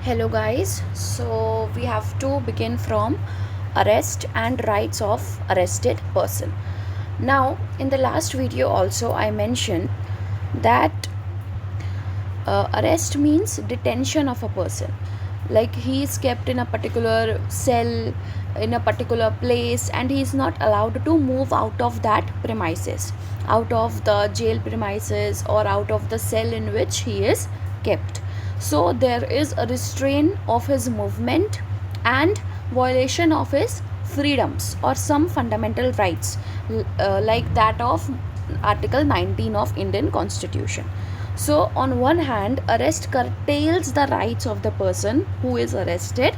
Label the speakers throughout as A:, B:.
A: Hello guys, so we have to begin from arrest and rights of arrested person. Now in the last video also I mentioned that arrest means detention of a person, like he is kept in a particular cell in a particular place and he is not allowed to move out of that premises, out of the jail premises or out of the cell in which he is kept. So there is a restraint of his movement and violation of his freedoms or some fundamental rights, like that of article 19 of Indian Constitution. So on one hand, arrest curtails the rights of the person who is arrested.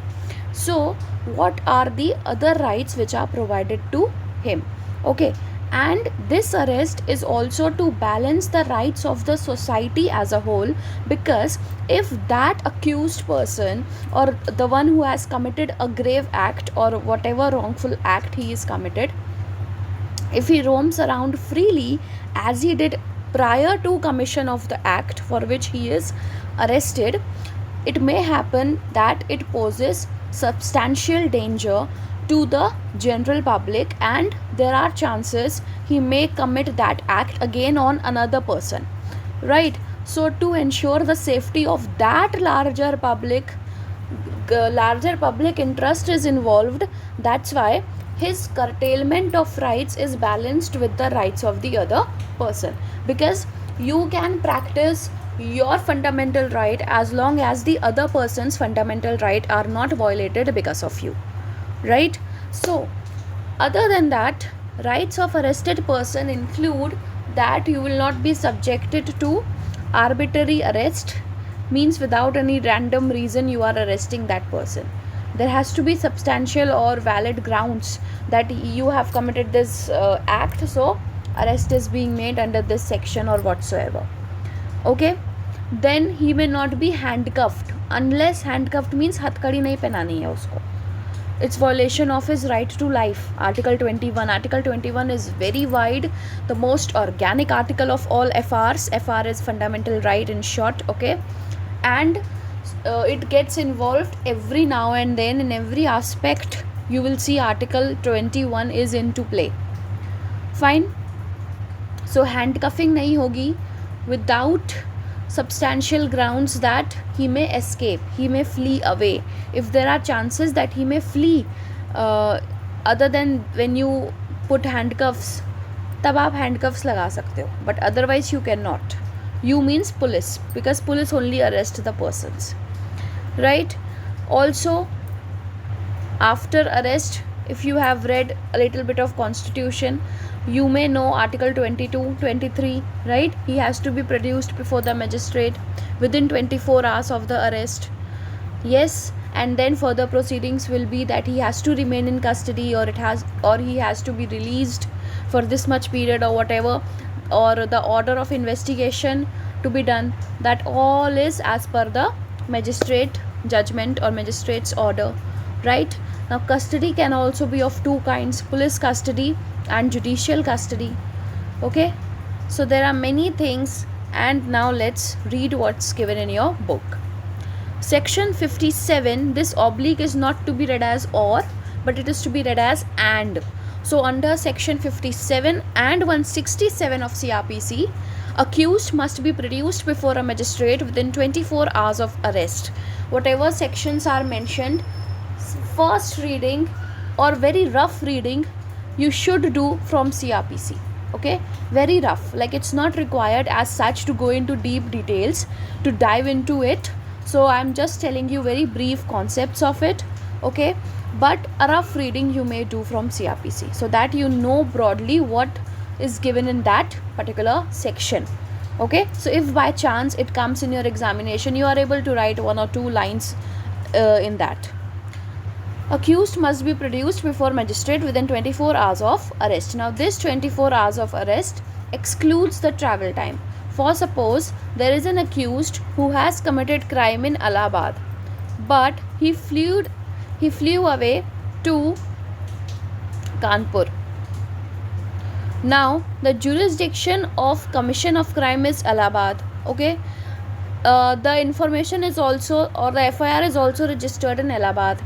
A: So what are the other rights which are provided to him? Okay, and this arrest is also to balance the rights of the society as a whole, because if that accused person or the one who has committed a grave act or whatever wrongful act he is committed, if he roams around freely as he did prior to commission of the act for which he is arrested, it may happen that it poses substantial danger to the general public and there are chances he may commit that act again on another person, right? So to ensure the safety of that larger public interest is involved. That's why his curtailment of rights is balanced with the rights of the other person, because you can practice your fundamental right as long as the other person's fundamental right are not violated because of you, right? So other than that, rights of arrested person include that you will not be subjected to arbitrary arrest, means without any random reason you are arresting that person. There has to be substantial or valid grounds that you have committed this act, so arrest is being made under this section or whatsoever. Okay, then he may not be handcuffed, unless handcuffed means हथकड़ी नहीं पहनानी है उसको. It's violation of his right to life. Article 21. Article 21 is very wide, the most organic article of all FRs. FR is fundamental right in short, okay? And it gets involved every now and then in every aspect. You will see Article 21 is into play. Fine. So handcuffing nahi hogi without substantial grounds that he may escape, he may flee away. If there are chances that he may flee, other than when you put handcuffs, तब आप handcuffs लगा सकते हो, but otherwise you cannot. You means police, because police only arrest the persons, right? Also, after arrest, if you have read a little bit of Constitution, you may know Article 22, 23, right? He has to be produced before the magistrate within 24 hours of the arrest. Yes, and then further proceedings will be that he has to remain in custody, or he has to be released for this much period or whatever, or the order of investigation to be done. That all is as per the magistrate judgment or magistrate's order, right? Now custody can also be of two kinds: police custody and judicial custody. Okay, so there are many things, and now let's read what's given in your book. Section 57, this oblique is not to be read as or, but it is to be read as and. So under section 57 and 167 of CRPC, accused must be produced before a magistrate within 24 hours of arrest. Whatever sections are mentioned, first reading or very rough reading you should do from CRPC. Okay, very rough, like it's not required as such to go into deep details to dive into it. So I'm just telling you very brief concepts of it, okay? But a rough reading you may do from CRPC, so that you know broadly what is given in that particular section. Okay, so if by chance it comes in your examination, you are able to write one or two lines in that. Accused must be produced before magistrate within 24 hours of arrest. Now this 24 hours of arrest excludes the travel time. For suppose there is an accused who has committed crime in Allahabad, but he flew away to Kanpur. Now the jurisdiction of commission of crime is Allahabad, okay? the information is also, or the FIR is also registered in Allahabad,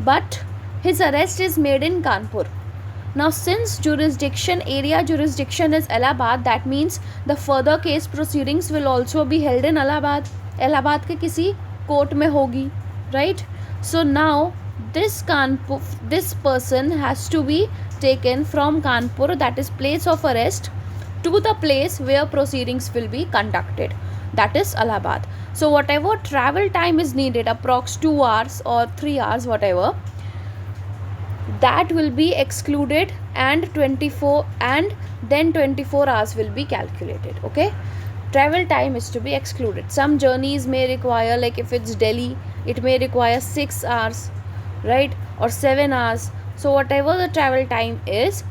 A: but his arrest is made in Kanpur. Now since area jurisdiction is Allahabad, that means the further case proceedings will also be held in Allahabad. Allahabad के किसी court में होगी, right? So now this person has to be taken from Kanpur, that is place of arrest, to the place where proceedings will be conducted, that is Allahabad. So whatever travel time is needed, approx 2 hours or 3 hours, whatever, that will be excluded, and 24 hours will be calculated. Okay, travel time is to be excluded. Some journeys may require, like if it's Delhi, it may require 6 hours, right, or 7 hours. So whatever the travel time is,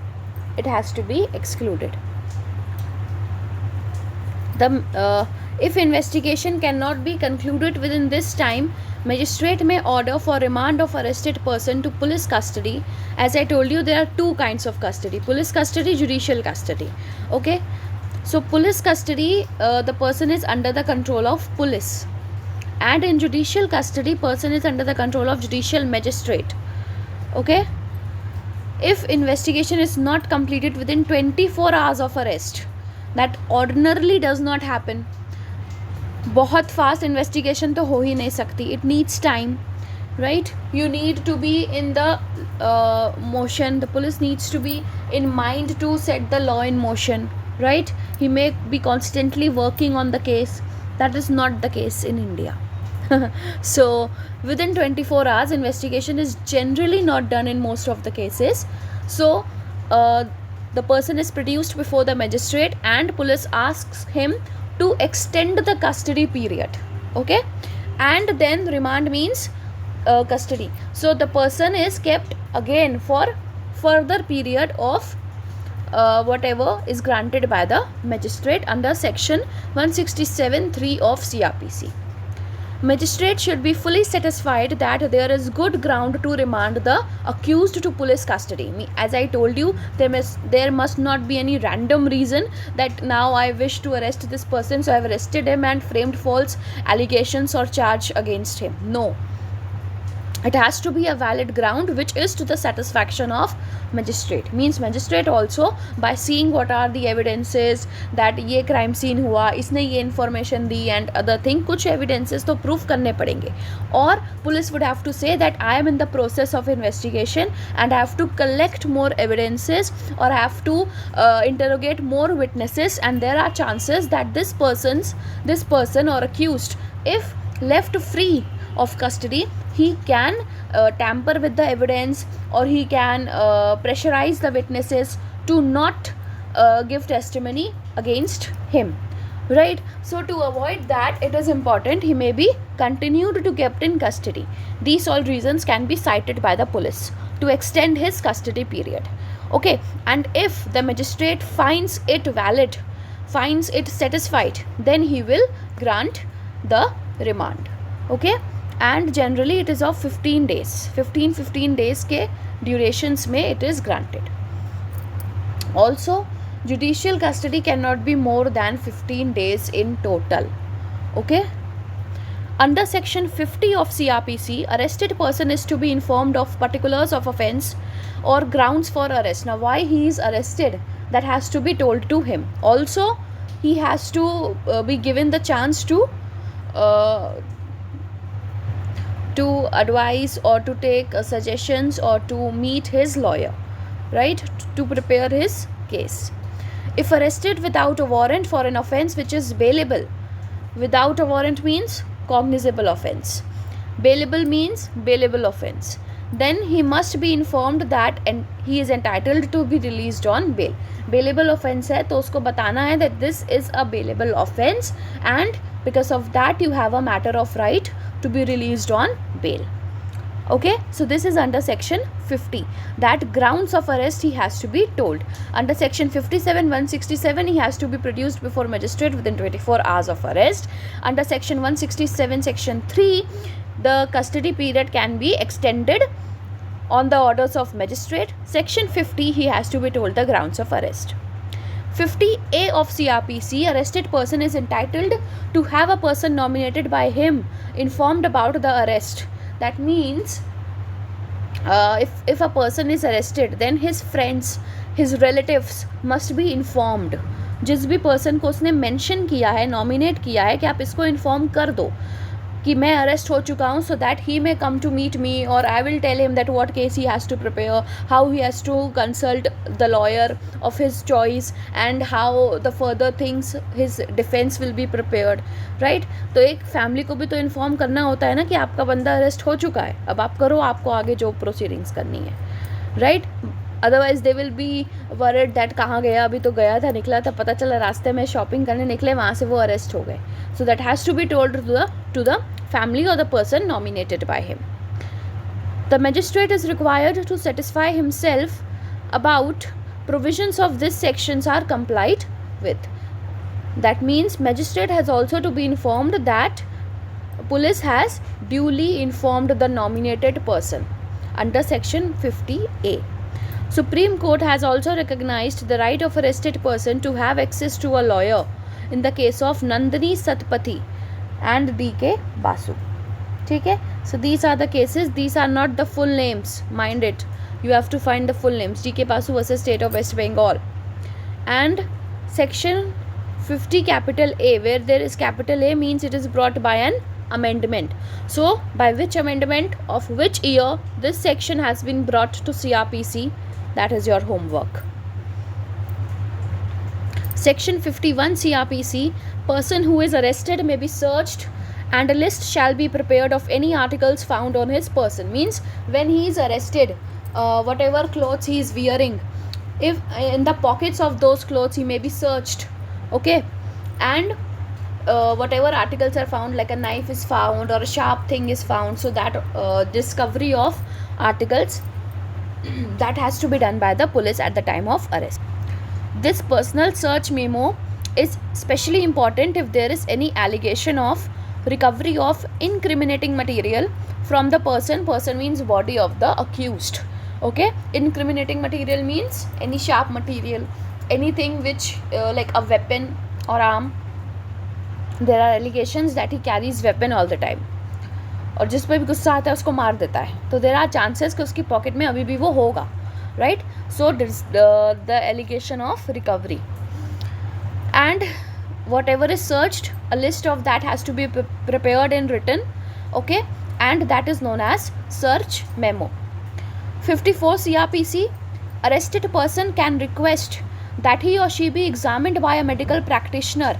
A: it has to be excluded. If investigation cannot be concluded within this time, magistrate may order for remand of arrested person to police custody. As I told you, there are two kinds of custody: police custody, judicial custody. Okay, so police custody, the person is under the control of police, and in judicial custody, person is under the control of judicial magistrate. Okay, if investigation is not completed within 24 hours of arrest, that ordinarily does not happen. बहुत fast investigation तो हो ही नहीं सकती, it needs time, right? You need to be in the motion, the police needs to be in mind to set the law in motion, right? He may be constantly working on the case. That is not the case in India. So within 24 hours, investigation is generally not done in most of the cases. So the person is produced before the magistrate, and police asks him to extend the custody period. Okay, and then remand means custody. So the person is kept again for further period of whatever is granted by the magistrate under section 167(3) of CRPC. Magistrate should be fully satisfied that there is good ground to remand the accused to police custody. As I told you, there must not be any random reason that now I wish to arrest this person, so I have arrested him and framed false allegations or charge against him. No. It has to be a valid ground which is to the satisfaction of magistrate. Means magistrate also, by seeing what are the evidences that ये crime scene हुआ, इसने ये information the and other thing, कुछ evidences तो proof करने पड़ेंगे. Or police would have to say that I am in the process of investigation and I have to collect more evidences, or I have to interrogate more witnesses, and there are chances that this person or accused, if left free of custody, he can tamper with the evidence, or he can pressurize the witnesses to not give testimony against him, right? So to avoid that, it is important he may be continued to kept in custody. These all reasons can be cited by the police to extend his custody period. Okay, and if the magistrate finds it valid, finds it satisfied, then he will grant the remand. Okay, and generally it is of 15 days. 15 days के durations में it is granted. Also, judicial custody cannot be more than 15 days in total. Okay, under section 50 of CRPC, arrested person is to be informed of particulars of offence or grounds for arrest. Now why he is arrested, that has to be told to him. Also he has to be given the chance to advise or to take suggestions or to meet his lawyer, right, to prepare his case. If arrested without a warrant for an offence which is bailable, without a warrant means cognizable offence, bailable means bailable offence, then he must be informed that he is entitled to be released on bail. Bailable offence है तो उसको बताना है that this is a bailable offence, and because of that you have a matter of right to be released on bail. Okay, so this is under section 50, that grounds of arrest he has to be told. Under section 57, 167, he has to be produced before magistrate within 24 hours of arrest. Under section 167 section 3, the custody period can be extended on the orders of magistrate. Section 50, he has to be told the grounds of arrest. 50A of CRPC, arrested person is entitled to have a person nominated by him informed about the arrest. That means if a person is arrested, then his friends, his relatives must be informed. जिस भी person को उसने mention किया है, nominate किया है कि आप इसको इन्फॉर्म कर दो कि मैं अरेस्ट हो चुका हूँ, so that he may come to meet me, और I will tell him that what case he has to prepare, how he has to consult the lawyer of his choice, and how the further things his defence will be prepared, right. तो एक family को भी तो inform करना होता है ना कि आपका बंदा अरेस्ट हो चुका है, अब आप करो आपको आगे जो प्रोसीडिंग्स करनी है, right. Otherwise they will be worried that कहाँ गया, अभी तो गया था, निकला था, पता चला रास्ते में शॉपिंग करने निकले, वहाँ से वो अरेस्ट हो गए. So that has to be told to the family or the person nominated by him. The magistrate is required to satisfy himself about provisions of this sections are complied with. That means magistrate has also to be informed that police has duly informed the nominated person under section 50A. Supreme Court has also recognized the right of arrested person to have access to a lawyer in the case of Nandini Satpathy and D.K. Basu. ठीक है. So these are the cases. These are not the full names. Mind it. You have to find the full names. D.K. Basu versus State of West Bengal. And section 50 capital A, where there is capital A means it is brought by an amendment. So by which amendment of which year this section has been brought to CRPC, that is your homework. Section 51 CRPC, person who is arrested may be searched and a list shall be prepared of any articles found on his person. Means when he is arrested, whatever clothes he is wearing, if in the pockets of those clothes he may be searched, okay, and whatever articles are found, like a knife is found or a sharp thing is found, so that discovery of articles that has to be done by the police at the time of arrest. This personal search memo is especially important if there is any allegation of recovery of incriminating material from the person. Person means body of the accused, okay. Incriminating material means any sharp material, anything which like a weapon or arm. There are allegations that he carries weapon all the time, और जिस पर भी गुस्सा आता है उसको मार देता है, तो देर आर चांसेस कि उसकी पॉकेट में अभी भी वो होगा, right. So the allegation of recovery and whatever is searched, a list of that has to be prepared and written, okay, and that is known as search memo. 54 CRPC, arrested person can request that he or she be examined by a medical practitioner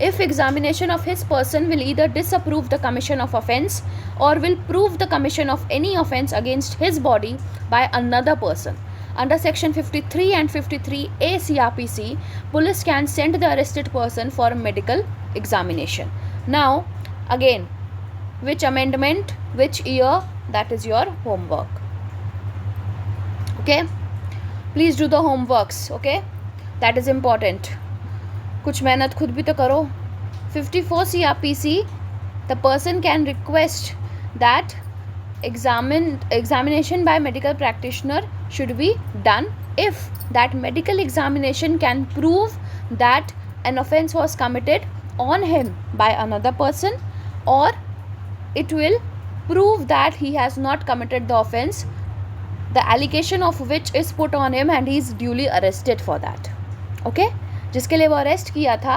A: if examination of his person will either disapprove the commission of offence or will prove the commission of any offence against his body by another person. Under section 53 and 53A CRPC, police can send the arrested person for medical examination. Now again, which amendment, which year, that is your homework, okay. Please do the homeworks, okay, that is important. कुछ मेहनत खुद भी तो करो. 54 CRPC, the person can request that examination by medical practitioner should be done if that medical examination can prove that an offence was committed on him by another person, or it will prove that he has not committed the offence, the allegation of which is put on him and he is duly arrested for that, okay. जिसके लिए वो arrest किया था,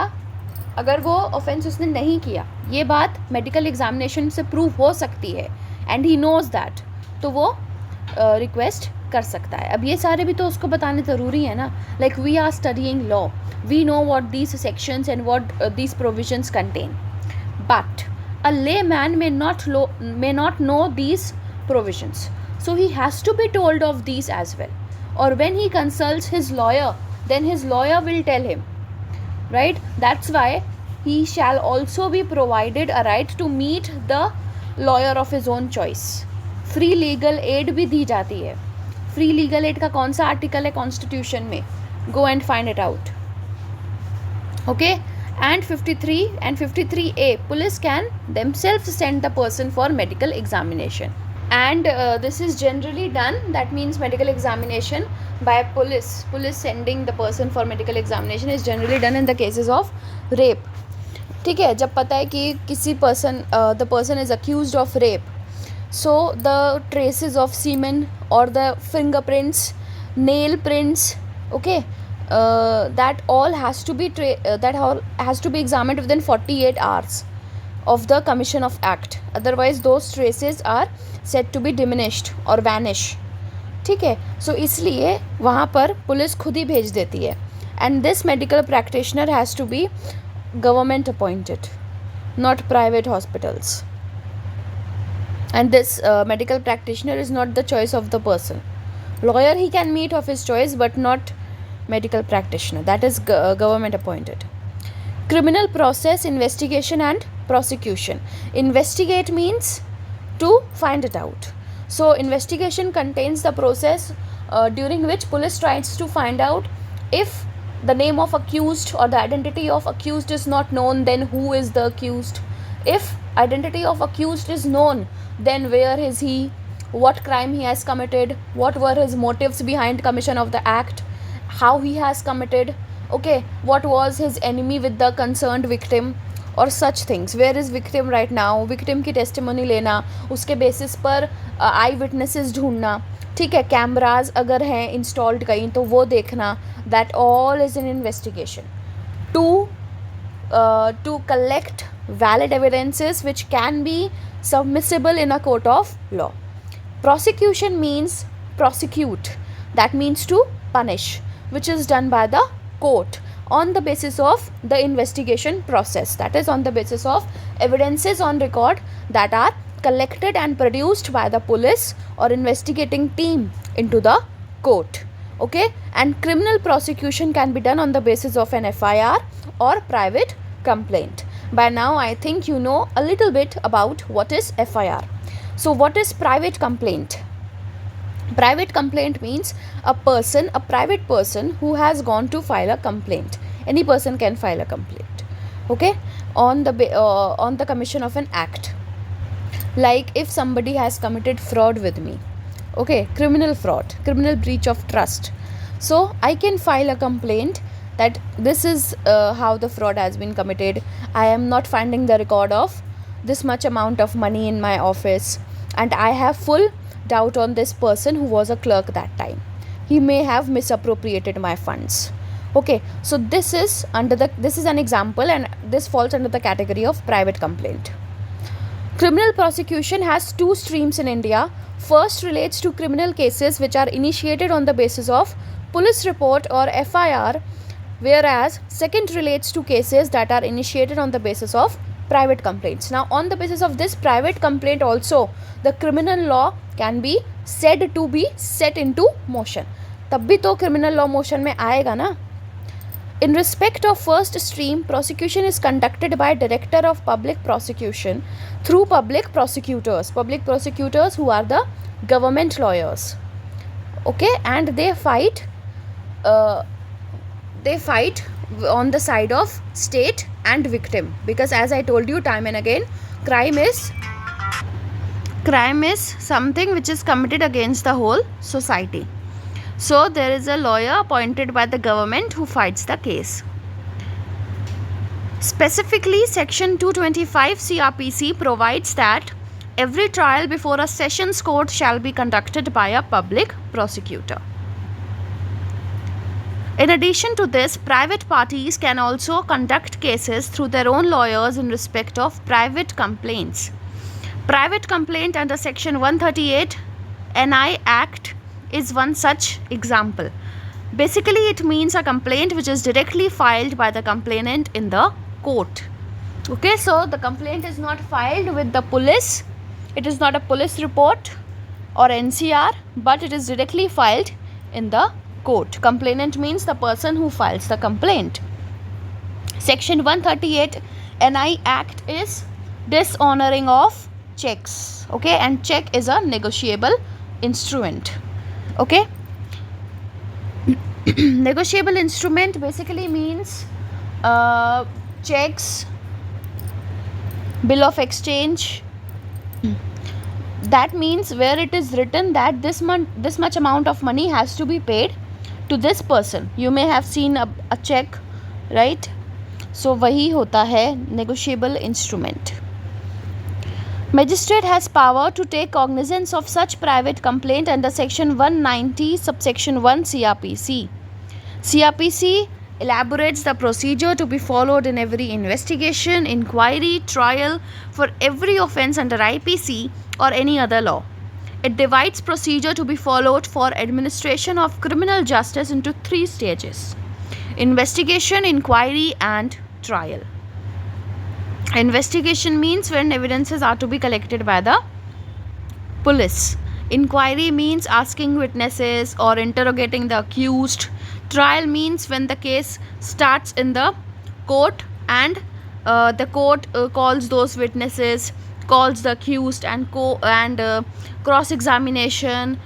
A: अगर वो offence उसने नहीं किया, ये बात मेडिकल एग्जामिनेशन से प्रूव हो सकती है एंड ही नोज दैट, तो वो रिक्वेस्ट कर सकता है. अब ये सारे भी तो उसको बताने ज़रूरी है ना. Like we are studying law, we know what these sections and what these provisions contain, but a lay man may not know these provisions, so he has to be told of these as well. Or when he consults his lawyer, then his lawyer will tell him, right. That's why he shall also be provided a right to meet the lawyer of his own choice. Free legal aid भी दी जाती है. Free legal aid का कौन सा article है constitution में, go and find it out, okay. And 53 and 53A, police can themselves send the person for medical examination. and this is generally done, that means medical examination by police sending the person for medical examination is generally done in the cases of rape. ठीक है, जब पता है कि किसी person the person is accused of rape, so the traces of semen or the fingerprints, nail prints, okay, that all has to be examined within 48 hours of the commission of act, otherwise those traces are said to be diminished or vanish. ठीक है, सो इसलिए वहाँ पर police खुद ही भेज देती है, and this medical practitioner has to be government appointed, not private hospitals, and this medical practitioner is not the choice of the person. Lawyer he can meet of his choice, but not medical practitioner, that is government appointed. Criminal process, investigation and prosecution. Investigate means to find it out, so investigation contains the process during which police tries to find out if the name of accused or the identity of accused is not known, then who is the accused. If identity of accused is known, then where is he, what crime he has committed, what were his motives behind commission of the act, how he has committed, okay, what was his enemy with the concerned victim और such things. Where is victim right now, victim की testimony लेना, उसके basis पर आई witnesses ढूंढना, ठीक है, cameras अगर हैं इंस्टॉल्ड कहीं तो वो देखना, that all is an investigation to collect valid evidences which can be submissible in a court of law. Prosecution means prosecute, that means to punish, which is done by the court on the basis of the investigation process, that is on the basis of evidences on record that are collected and produced by the police or investigating team into the court, okay. And criminal prosecution can be done on the basis of an FIR or private complaint. By now I think you know a little bit about what is FIR. So what is private complaint? Private complaint means a private person who has gone to file a complaint. Any person can file a complaint, okay, on the commission of an act. Like if somebody has committed fraud with me, okay, criminal fraud, criminal breach of trust, so I can file a complaint that this is how the fraud has been committed. I am not finding the record of this much amount of money in my office, and I have full doubt on this person who was a clerk that time. He may have misappropriated my funds, okay. So this is an example, and this falls under the category of private complaint. Criminal prosecution has two streams in India. First relates to criminal cases which are initiated on the basis of police report or FIR, whereas second relates to cases that are initiated on the basis of private complaints. Now on the basis of this private complaint also, the criminal law can be said to be set into motion. तब भी तो criminal law motion में आएगा ना. In respect of first stream, prosecution is conducted by Director of Public Prosecution through public prosecutors who are the government lawyers, okay, and they fight on the side of state and victim, because as I told you time and again, crime is something which is committed against the whole society. So there is a lawyer appointed by the government who fights the case. Specifically, section 225 CRPC provides that every trial before a sessions court shall be conducted by a public prosecutor. In addition to this, private parties can also conduct cases through their own lawyers in respect of private complaints. Private complaint under section 138 NI Act is one such example. Basically, it means a complaint which is directly filed by the complainant in the court. Okay, so the complaint is not filed with the police. It is not a police report or NCR, but it is directly filed in the court. Complainant means the person who files the complaint. Section 138 NI Act is dishonoring of checks. Okay, and check is a negotiable instrument. Okay. Negotiable instrument basically means checks, bill of exchange, that means where it is written that this much amount of money has to be paid to this person. You may have seen a check, right? So वही होता है negotiable instrument. Magistrate has power to take cognizance of such private complaint under section 190 subsection 1 CRPC. CRPC elaborates the procedure to be followed in every investigation, inquiry, trial for every offence under IPC or any other law. It divides procedure to be followed for administration of criminal justice into 3 stages: investigation, inquiry, and trial. Investigation means when evidences are to be collected by the police. Inquiry means asking witnesses or interrogating the accused. Trial means when the case starts in the court and the court calls those witnesses, calls the accused, and cross examination,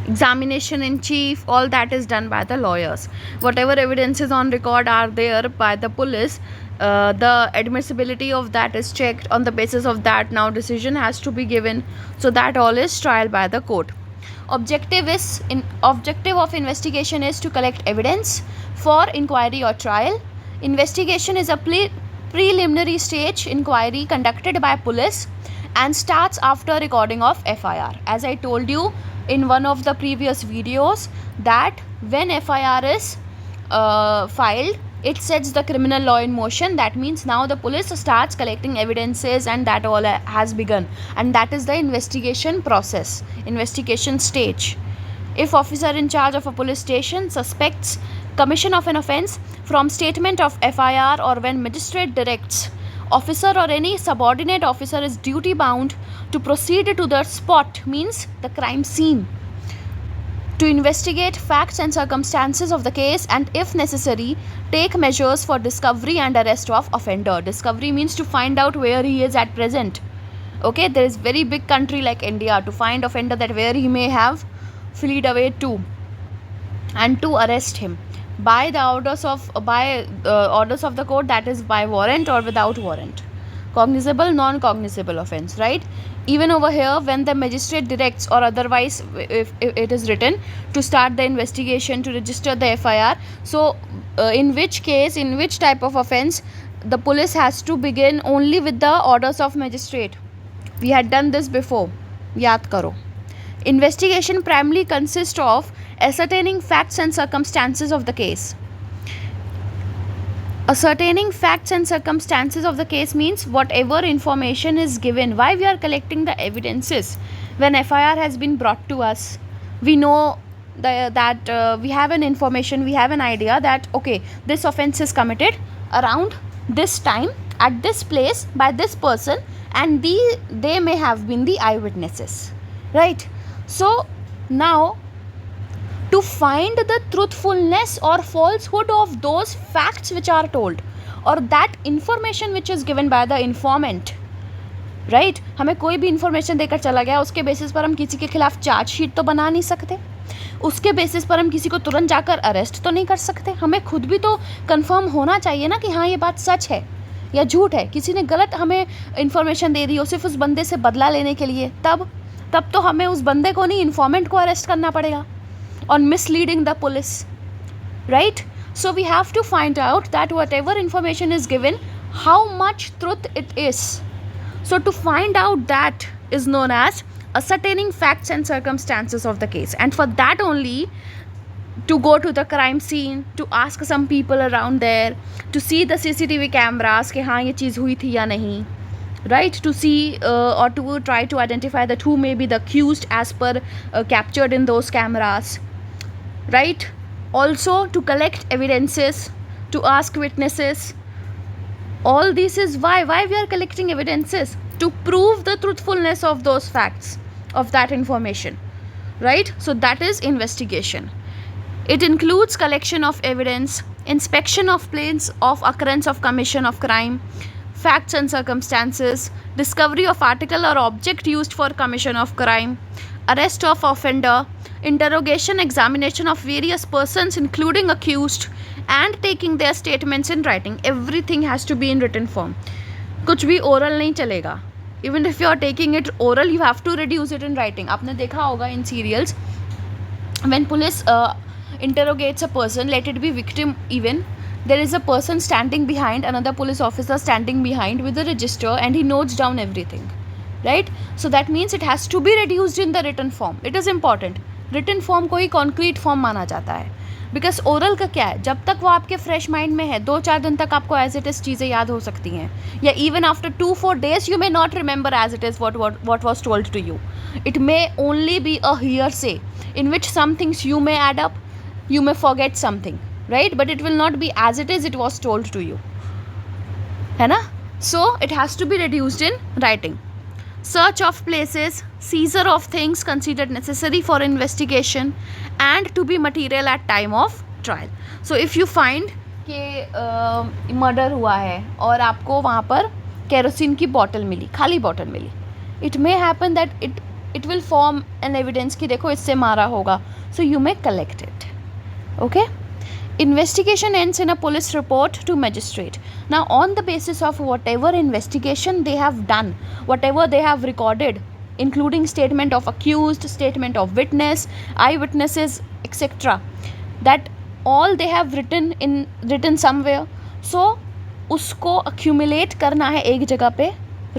A: examination in chief, all that is done by the lawyers. Whatever evidences on record are there by the police, the admissibility of that is checked. On the basis of that, now decision has to be given. So that all is trial by the court. Objective of investigation is to collect evidence for inquiry or trial. Investigation is a preliminary stage inquiry conducted by police and starts after recording of FIR. As I told you in one of the previous videos, that when FIR is filed, it sets the criminal law in motion. That means now the police starts collecting evidences, and that all has begun, and that is the investigation process, investigation stage. If officer in charge of a police station suspects commission of an offence from statement of FIR, or when magistrate directs, officer or any subordinate officer is duty bound to proceed to the spot, means the crime scene, to investigate facts and circumstances of the case, and if necessary take measures for discovery and arrest of offender. Discovery means to find out where he is at present. Okay, there is very big country like India, to find offender, that where he may have fled away to, and to arrest him by the orders of the court, that is by warrant or without warrant. Cognizable, non-cognizable offence, right? Even over here, when the magistrate directs, or otherwise if it is written, to start the investigation, to register the FIR, so in which case, in which type of offence, the police has to begin only with the orders of magistrate. We had done this before, yaad karo. Investigation primarily consists of ascertaining facts and circumstances of the case. Ascertaining facts and circumstances of the case means whatever information is given. Why we are collecting the evidences? When FIR has been brought to us, we know that we have an information, we have an idea that okay, this offence is committed around this time at this place by this person, and they may have been the eyewitnesses, right? So now, to find the truthfulness or falsehood of those facts which are told, or that information which is given by the informant, right? हमें कोई भी information देकर चला गया, उसके basis पर हम किसी के खिलाफ चार्जशीट तो बना नहीं सकते, उसके बेसिस पर हम किसी को तुरंत जाकर अरेस्ट तो नहीं कर सकते. हमें खुद भी तो कंफर्म होना चाहिए ना कि हाँ ये बात सच है या झूठ है. किसी ने गलत हमें इन्फॉर्मेशन दे दी हो सिर्फ उस बंदे से बदला लेने के लिए, तब तो हमें उस बंदे को नहीं, इन्फॉर्मेंट को अरेस्ट करना पड़ेगा on misleading the police, right? So we have to find out that whatever information is given, how much truth it is. So to find out that is known as ascertaining facts and circumstances of the case, and for that only to go to the crime scene, to ask some people around there, to see the CCTV cameras कि हाँ ये चीज़ हुई थी या नहीं, right? To see or to try to identify that who may be the accused as per captured in those cameras, right? Also to collect evidences, to ask witnesses. All this is why we are collecting evidences, to prove the truthfulness of those facts, of that information, right? So that is investigation. It includes collection of evidence, inspection of places of occurrence of commission of crime, facts and circumstances, discovery of article or object used for commission of crime, arrest of offender, interrogation, examination of various persons including accused, and taking their statements in writing. Everything has to be in written form. कुछ भी oral नहीं चलेगा. Even if you are taking it oral, you have to reduce it in writing. आपने देखा होगा in serials, when police interrogates a person, let it be victim even, there is a person standing behind, another police officer standing behind with a register, and he notes down everything, right? So that means it has to be reduced in the written form. It is important. written form को ही concrete form माना जाता है, because oral का क्या है, जब तक वो आपके फ्रेश माइंड में है 2-4 दिन तक आपको एज इट इज़ चीज़ें याद हो सकती हैं, या even after 2-4 days you may not remember as it is what was told to you. It may only be a hearsay in which some things you may add up, you may forget something, right? But it will not be as it is it was told to you, है ना? So it has to be reduced in writing. Search of places, seizure of things considered necessary for investigation and to be material at time of trial. So if you find कि murder हुआ है और आपको वहाँ पर kerosene की bottle मिली, खाली बॉटल मिली, it may happen that it will form an evidence कि देखो इससे मारा होगा, so you may collect it. Okay? Investigation ends in a police report to magistrate. Now on the basis of whatever investigation they have done, whatever they have recorded, including statement of accused, statement of witness, eyewitnesses, etc., that all they have written somewhere, so उसको accumulate करना है एक जगह पे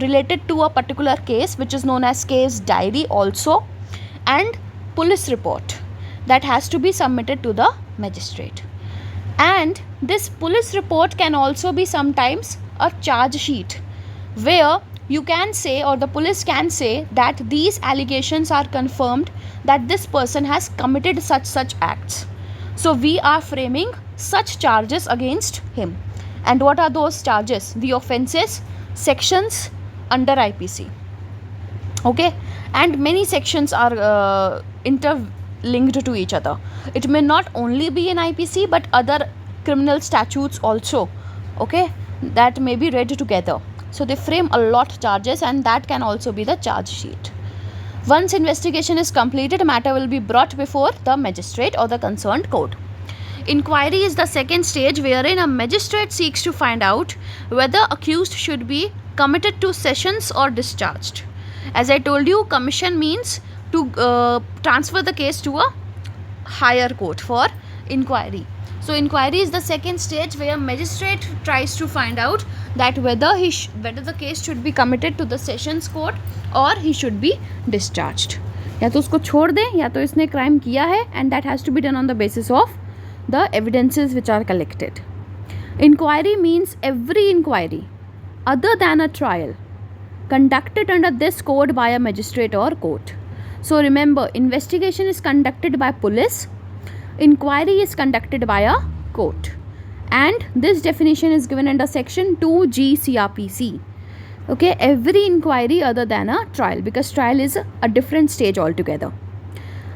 A: related to a particular case which is known as case diary also, and police report that has to be submitted to the magistrate. And this police report can also be sometimes a charge sheet where you can say, or the police can say, that these allegations are confirmed that this person has committed such acts, so we are framing such charges against him. And what are those charges? The offenses, sections under IPC. Okay? And many sections are interlinked to each other. It may not only be in IPC but other criminal statutes also, okay, that may be read together. So they frame a lot charges, and that can also be the charge sheet. Once investigation is completed, matter will be brought before the magistrate or the concerned court. Inquiry is the second stage wherein a magistrate seeks to find out whether accused should be committed to sessions or discharged. As I told you, commission means to transfer the case to a higher court for inquiry. So inquiry is the second stage where magistrate tries to find out that whether the case should be committed to the sessions court or he should be discharged. या तो उसको छोड़ दें या तो इसने crime किया है, and that has to be done on the basis of the evidences which are collected. Inquiry means every inquiry other than a trial conducted under this code by a magistrate or court. So remember, investigation is conducted by police, inquiry is conducted by a court, and this definition is given under section 2G CRPC. Okay, every inquiry other than a trial, because trial is a different stage altogether.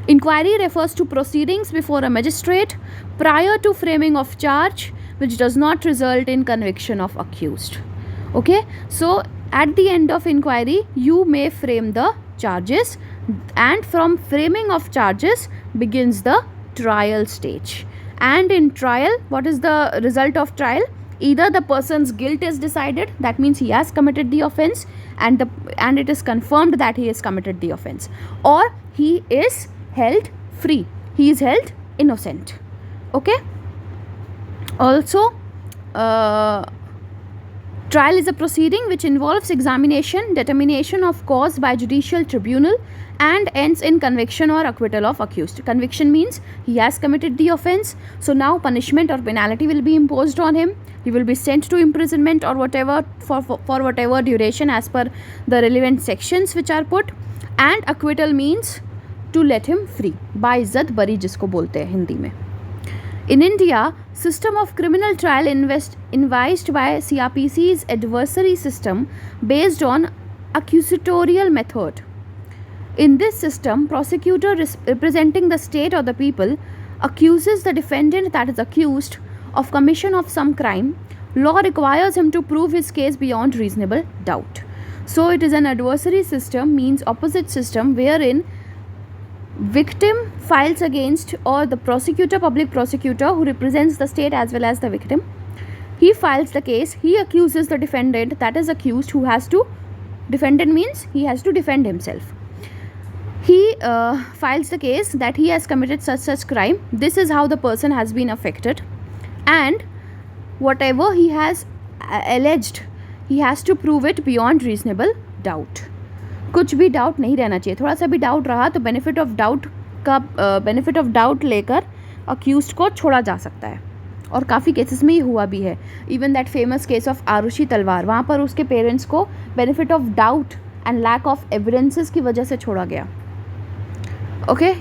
A: Inquiry refers to proceedings before a magistrate prior to framing of charge which does not result in conviction of accused. Okay, so at the end of inquiry you may frame the charges, and from framing of charges begins the trial stage. And in trial, what is the result of trial? Either the person's guilt is decided, that means he has committed the offense, and it is confirmed that he has committed the offense, or he is held free, he is held innocent. Okay, also trial is a proceeding which involves examination, determination of cause by judicial tribunal, and ends in conviction or acquittal of accused. Conviction means he has committed the offense, so now punishment or penalty will be imposed on him. He will be sent to imprisonment or whatever for whatever duration as per the relevant sections which are put. And acquittal means to let him free. बाइज्जत बरी जिसको बोलते हैं हिंदी में. In India, system of criminal trial invised by CRPC's adversary system based on accusatorial method. In this system, prosecutor representing the state or the people accuses the defendant that is accused of commission of some crime. Law requires him to prove his case beyond reasonable doubt. So it is an adversary system, means opposite system, wherein victim files against, or the prosecutor, public prosecutor who represents the state as well as the victim, he files the case, he accuses the defendant that is accused, who has to Defendant means he has to defend himself. He files the case that he has committed such crime. This is how the person has been affected, and whatever he has alleged, he has to prove it beyond reasonable doubt. कुछ भी doubt नहीं रहना चाहिए. थोड़ा सा भी doubt रहा तो बेनिफिट ऑफ डाउट लेकर अक्यूज्ड को छोड़ा जा सकता है, और काफ़ी केसेस में ये हुआ भी है. Even that famous case of Aarushi Talwar, वहाँ पर उसके पेरेंट्स को benefit of doubt and lack of evidences की वजह से छोड़ा गया. Okay,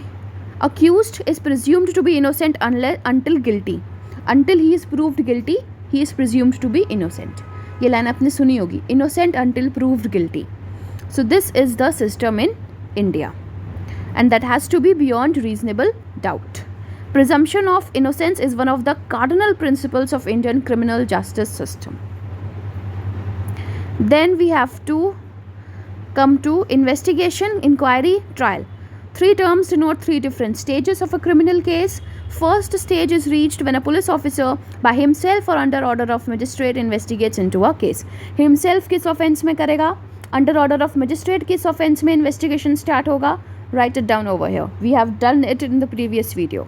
A: accused is presumed to be innocent until guilty. Until he is proved guilty, he is presumed to be innocent. ये लाइन आपने सुनी होगी, innocent until proved guilty. So this is the system in India, and that has to be beyond reasonable doubt. Presumption of innocence is one of the cardinal principles of Indian criminal justice system. Then we have to come to investigation, inquiry, trial. Three terms denote three different stages of a criminal case. First stage is reached when a police officer by himself or under order of magistrate investigates into a case. Himself किस offense में करेगा? Under order of magistrate किस offense में investigation start होगा? Write it down over here. We have done it in the previous video.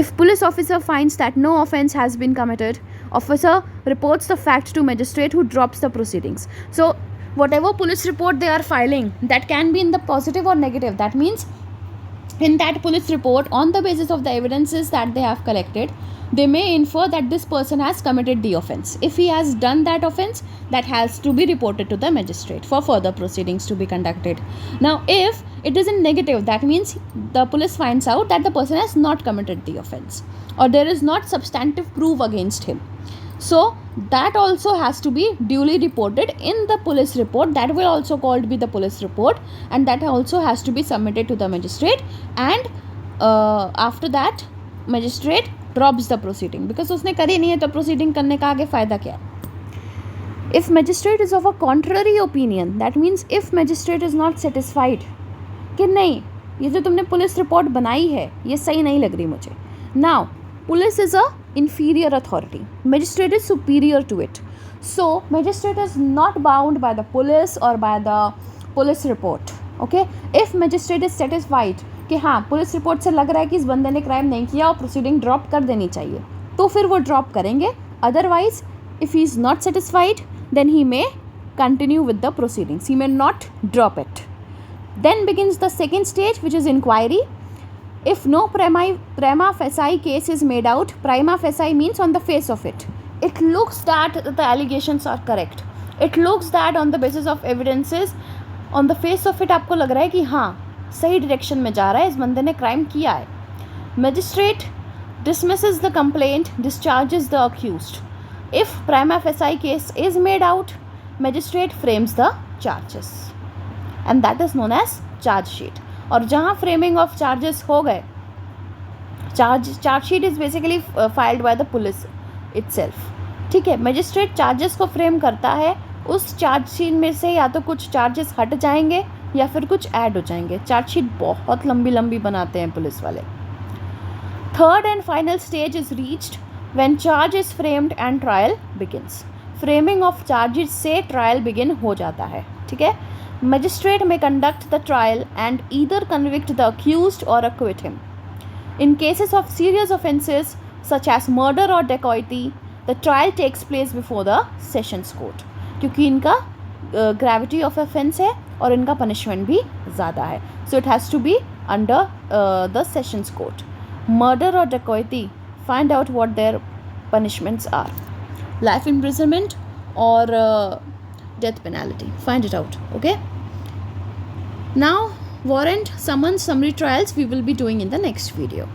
A: If police officer finds that no offense has been committed, officer reports the fact to magistrate who drops the proceedings. So whatever police report they are filing, that can be in the positive or negative. That means in that police report, on the basis of the evidences that they have collected, they may infer that this person has committed the offense. If he has done that offense, that has to be reported to the magistrate for further proceedings to be conducted. Now if it is in negative, that means the police finds out that the person has not committed the offense, or there is not substantive proof against him. So that also has to be duly reported in the police report. That will also called be the police report, and that also has to be submitted to the magistrate. And after that magistrate drops the proceeding, because उसने करी नहीं है तो proceeding करने का आगे फ़ायदा क्या. If magistrate is of a contrary opinion, that means if magistrate is not satisfied कि नहीं ये जो तुमने पुलिस रिपोर्ट बनाई है ये सही नहीं लग रही मुझे. Now police is a inferior authority, magistrate is superior to it. So magistrate is not bound by the police or by the police report. Okay, if magistrate is satisfied कि हाँ पुलिस रिपोर्ट से लग रहा है कि इस बंदे ने क्राइम नहीं किया और प्रोसीडिंग ड्रॉप कर देनी चाहिए, तो फिर वो ड्रॉप करेंगे. Otherwise if he is not satisfied then he may continue with the proceedings, he may not drop it. Then begins the second stage, which is inquiry. If no prima facie case is made out, prima facie means on the face of it. It looks that the allegations are correct. It looks that on the basis of evidences, on the face of it आपको लग रहा है कि हाँ सही direction में जा रहा है, इस बंदे ने क्राइम किया है. Magistrate dismisses the complaint, discharges the accused. If prima facie case is made out, magistrate frames the charges, and that is known as charge sheet. और जहाँ फ्रेमिंग ऑफ चार्जेस हो गए, charge sheet is basically filed by the police itself. ठीक है, magistrate charges को frame करता है, उस चार्ज शीट में से या तो कुछ चार्जेस हट जाएंगे या फिर कुछ ऐड हो जाएंगे. चार्ज शीट बहुत लंबी लंबी बनाते हैं पुलिस वाले. Third and final stage is reached when charge is framed and trial begins. Framing of charges से ट्रायल बिगिन हो जाता है. ठीक है, magistrate may conduct the trial and either convict the accused or acquit him. In cases of serious offences such as murder or dacoity, the trial takes place before the sessions court, क्योंकि इनका gravity of offence है और इनका punishment भी ज़्यादा है. So it has to be under the sessions court. Murder or dacoity, find out what their punishments are. Life imprisonment or death penalty, find it out. Okay, now warrant, summons, summary trials we will be doing in the next video.